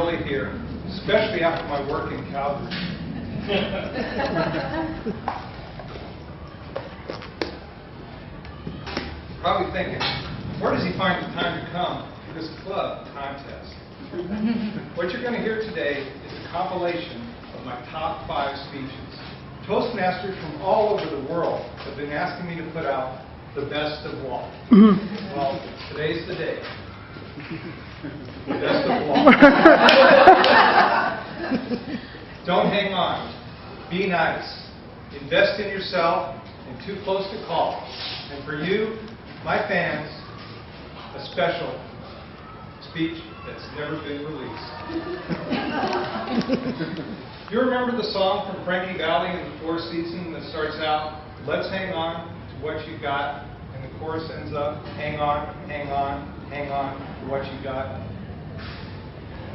really here, especially after my work in Calgary. Probably thinking, where does he find the time to come to this club contest? What you're going to hear today is a compilation of my top 5 speeches. Toastmasters from all over the world have been asking me to put out the best of Walt. Well, today's the day. The best of Walt. Don't hang on. Be nice. Invest in yourself and too close to call. And for you, my fans, a special speech that's never been released. You remember the song from Frankie Valli in the Four Seasons that starts out, let's hang on to what you got, and the chorus ends up, hang on, hang on, hang on to what you got.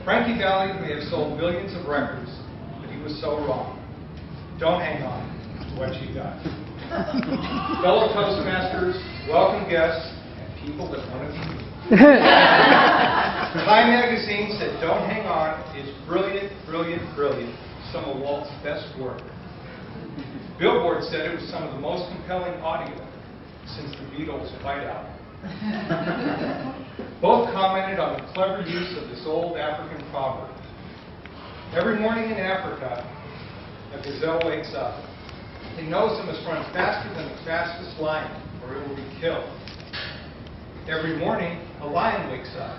Frankie Valli may have sold millions of records, but he was so wrong. Don't hang on to what you got. Fellow Toastmasters, welcome guests, and people that want to be me. Time magazine said don't hang on is brilliant, brilliant, brilliant, some of Walt's best work. Billboard said it was some of the most compelling audio since the Beatles' White Album. Both commented on the clever use of this old African proverb. Every morning in Africa, a gazelle wakes up. It knows it must run faster than the fastest lion, or it will be killed. Every morning, a lion wakes up.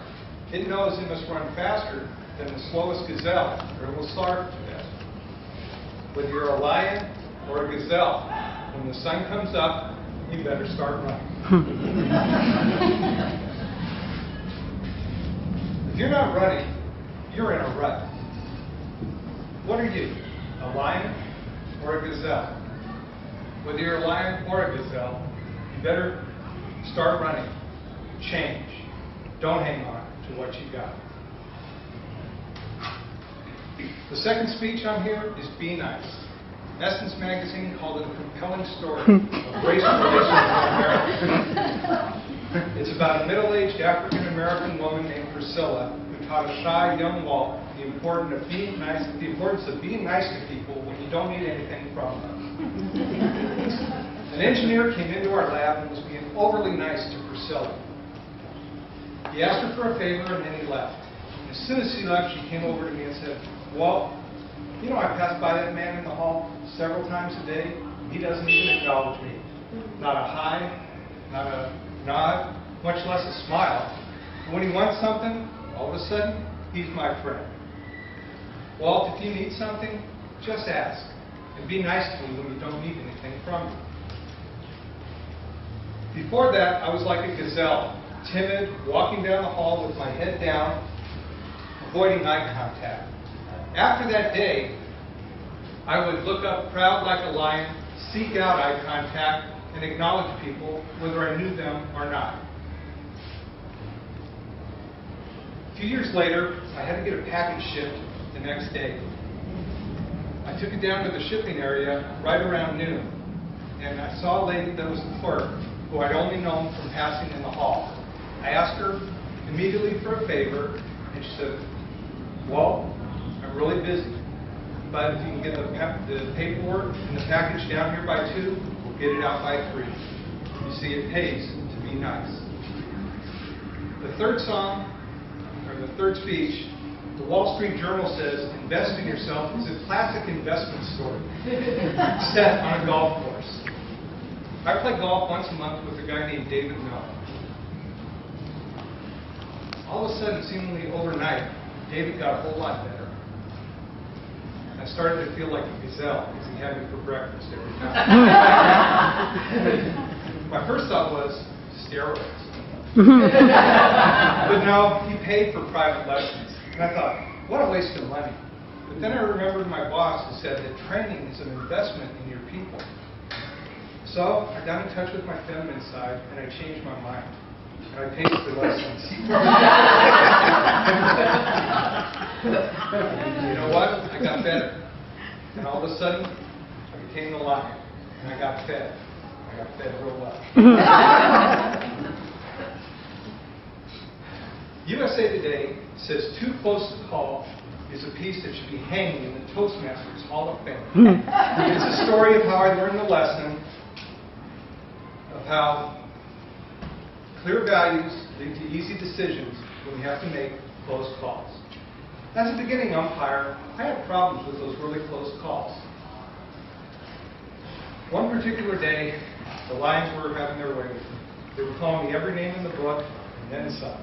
It knows it must run faster than the slowest gazelle, or it will starve to death. Whether you're a lion or a gazelle, when the sun comes up, you better start running. If you're not running, you're in a rut. What are you, a lion or a gazelle? Whether you're a lion or a gazelle, you better start running. Change. Don't hang on to what you got. The second speech on here is Be Nice. Essence magazine called it a compelling story of race relations in America. It's about a middle-aged African-American woman named Priscilla who taught a shy young Walt the importance of being nice to people when you don't need anything from them. An engineer came into our lab and was being overly nice to Priscilla. He asked her for a favor and then he left. And as soon as he left, she came over to me and said, Walt, you know I pass by that man in the hall several times a day. He doesn't even acknowledge me. Not a hi, not a nod, much less a smile. And when he wants something, all of a sudden, he's my friend. Walt, if you need something, just ask. And be nice to me when you don't need anything from me. Before that, I was like a gazelle, timid, walking down the hall with my head down, avoiding eye contact. After that day, I would look up proud like a lion, seek out eye contact, and acknowledge people whether I knew them or not. A few years later, I had to get a package shipped the next day. I took it down to the shipping area right around noon, and I saw a lady that was the clerk, who I'd only known from passing in the hall. I asked her immediately for a favor, and she said, Walt, I'm really busy, but if you can get the paperwork and the package down here by 2, we'll get it out by 3. You see, it pays to be nice. The third speech, the Wall Street Journal says, invest in yourself is a classic investment story set on a golf course. I play golf once a month with a guy named David Miller. All of a sudden, seemingly overnight, David got a whole lot better. I started to feel like a gazelle because he had me for breakfast every time. My first thought was steroids. But no, he paid for private lessons. And I thought, what a waste of money. But then I remembered my boss who said that training is an investment in your people. So I got in touch with my feminine side and I changed my mind. And I paid for lessons. You know what? I got better. And all of a sudden, I became the lion. And I got fed. I got fed real well. USA Today says too close to call is a piece that should be hanging in the Toastmasters Hall of Fame. It's a story of how I learned the lesson of how clear values lead to easy decisions when we have to make close calls. As a beginning umpire, I had problems with those really close calls. One particular day, the Lions were having their way. They were calling me every name in the book and then some.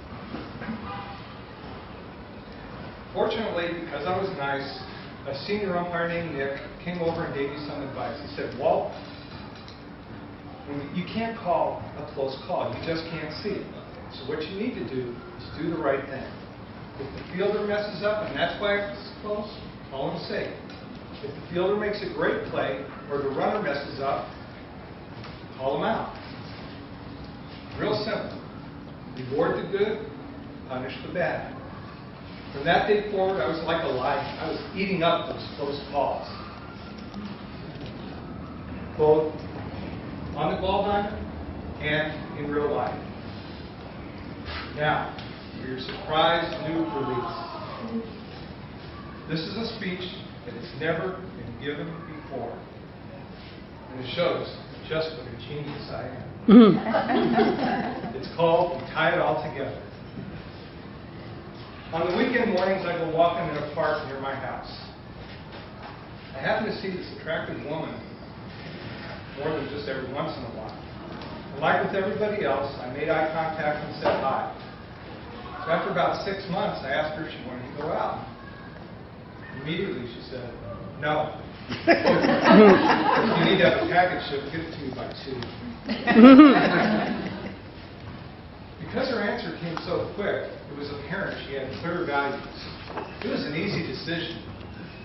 Fortunately, because I was nice, a senior umpire named Nick came over and gave me some advice. He said, Walt, you can't call a close call. You just can't see it. So what you need to do is do the right thing. If the fielder messes up, and that's why it's close, call him safe. If the fielder makes a great play, or the runner messes up, call him out. Real simple. Reward the good, punish the bad. From that day forward, I was like a lion. I was eating up those close calls. Both on the ball diamond and in real life. Now, for your surprise new release. This is a speech that has never been given before. And it shows just what a genius I am. It's called We Tie It All Together. On the weekend mornings, I go walking in a park near my house. I happen to see this attractive woman more than just every once in a while. And like with everybody else, I made eye contact and said hi. So after about 6 months, I asked her if she wanted to go out. Immediately, she said, no. If you need to have a package shipped, give it to me by 2. Because her answer came so quick, it was apparent she had clear values. It was an easy decision.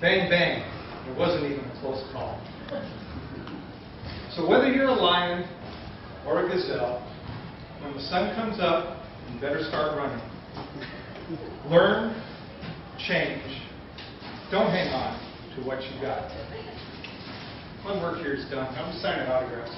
Bang, bang. It wasn't even a close call. So whether you're a lion or a gazelle, when the sun comes up, you better start running. Learn, change. Don't hang on to what you got. My work here is done. I'm signing autographs.